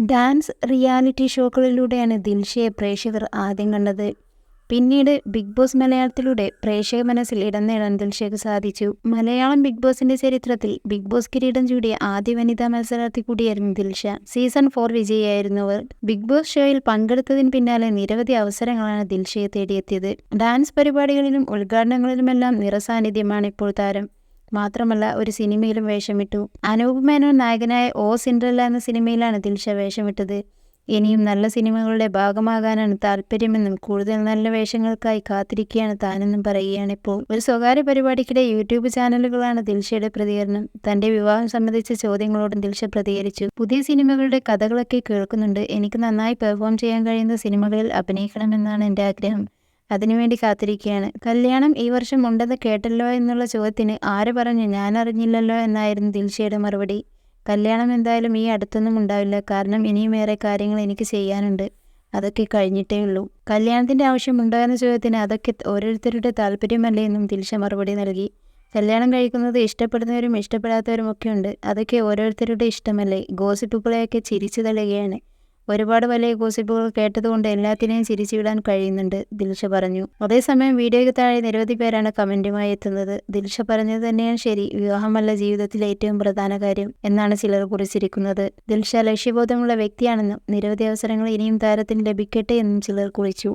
Dance reality ഷോകളിലൂടെയാണ് ദിൽഷയെ പ്രേക്ഷകർ ആദ്യം കണ്ടത്. പിന്നീട് ബിഗ് ബോസ് മലയാളത്തിലൂടെ പ്രേക്ഷക മനസ്സിൽ ഇടം നേടാൻ ദിൽഷയ്ക്ക് സാധിച്ചു. മലയാളം ബിഗ് ബോസിന്റെ ചരിത്രത്തിൽ ബിഗ് ബോസ് കിരീടം ചൂടിയ ആദ്യ വനിതാ മത്സരാർത്ഥി കൂടിയായിരുന്നു ദിൽഷ. സീസൺ 4 വിജയിയായിരുന്നു അവർ. ബിഗ് ബോസ് ഷോയിൽ പങ്കെടുത്തതിന് പിന്നാലെ നിരവധി അവസരങ്ങളാണ് ദിൽഷയെ തേടിയെത്തിയത്. ഡാൻസ് പരിപാടികളിലും ഉദ്ഘാടനങ്ങളിലുമെല്ലാം നിറസാന്നിധ്യമാണ് ഇപ്പോൾ താരം. മാത്രമല്ല, ഒരു സിനിമയിലും വേഷമിട്ടു. അനൂപ് മേനോൻ നായകനായ ഓ സിൻഡ്രല്ല എന്ന സിനിമയിലാണ് ദിൽഷ വേഷമിട്ടത്. ഇനിയും നല്ല സിനിമകളുടെ ഭാഗമാകാനാണ് താല്പര്യമെന്നും കൂടുതൽ നല്ല വേഷങ്ങൾക്കായി കാത്തിരിക്കുകയാണ് താനെന്നും പറയുകയാണിപ്പോൾ. ഒരു സ്വകാര്യ പരിപാടിക്കിടെ യൂട്യൂബ് ചാനലുകളാണ് ദിൽഷയുടെ പ്രതികരണം. തന്റെ വിവാഹം സംബന്ധിച്ച ചോദ്യങ്ങളോടും ദിൽഷ പ്രതികരിച്ചു. പുതിയ സിനിമകളുടെ കഥകളൊക്കെ കേൾക്കുന്നുണ്ട്. എനിക്ക് നന്നായി പെർഫോം ചെയ്യാൻ കഴിയുന്ന സിനിമകളിൽ അഭിനയിക്കണമെന്നാണ് എൻ്റെ ആഗ്രഹം. അതിനുവേണ്ടി കാത്തിരിക്കുകയാണ്. കല്യാണം ഈ വർഷം ഉണ്ടെന്ന് കേട്ടല്ലോ എന്നുള്ള ചോദ്യത്തിന് ആര് പറഞ്ഞു, ഞാൻ അറിഞ്ഞില്ലല്ലോ എന്നായിരുന്നു ദിൽഷയുടെ മറുപടി. കല്യാണം എന്തായാലും ഈ അടുത്തൊന്നും ഉണ്ടാവില്ല. കാരണം ഇനിയും ഏറെ കാര്യങ്ങൾ എനിക്ക് ചെയ്യാനുണ്ട്. അതൊക്കെ കഴിഞ്ഞിട്ടേ ഉള്ളൂ. കല്യാണത്തിന്റെ ആവശ്യമുണ്ടോ എന്ന ചോദ്യത്തിന് അതൊക്കെ ഓരോരുത്തരുടെ താല്പര്യമല്ലേ എന്നും ദിൽഷ മറുപടി നൽകി. കല്യാണം കഴിക്കുന്നത് ഇഷ്ടപ്പെടുന്നവരും ഇഷ്ടപ്പെടാത്തവരും ഒക്കെ ഉണ്ട്. അതൊക്കെ ഓരോരുത്തരുടെ ഇഷ്ടമല്ലേ. ഗോസിപ്പുകളെയൊക്കെ ചിരിച്ചു തള്ളുകയാണ്. ഒരുപാട് വലിയ ഗോസിപ്പുകൾ കേട്ടതുകൊണ്ട് എല്ലാത്തിനെയും ചിരിച്ചുവിടാൻ കഴിയുന്നുണ്ട്, ദിൽഷ പറഞ്ഞു. അതേസമയം വീഡിയോയ്ക്ക് താഴെ നിരവധി പേരാണ് കമന്റുമായി എത്തുന്നത്. ദിൽഷ പറഞ്ഞത് തന്നെയാണ് ശരി, വിവാഹമല്ല ജീവിതത്തിലെ ഏറ്റവും പ്രധാന കാര്യം എന്നാണ് ചിലർ കുറിച്ചിരിക്കുന്നത്. ദിൽഷ ലക്ഷ്യബോധമുള്ള വ്യക്തിയാണെന്നും നിരവധി അവസരങ്ങൾ ഇനിയും താരത്തിന് ലഭിക്കട്ടെ എന്നും ചിലർ കുറിച്ചു.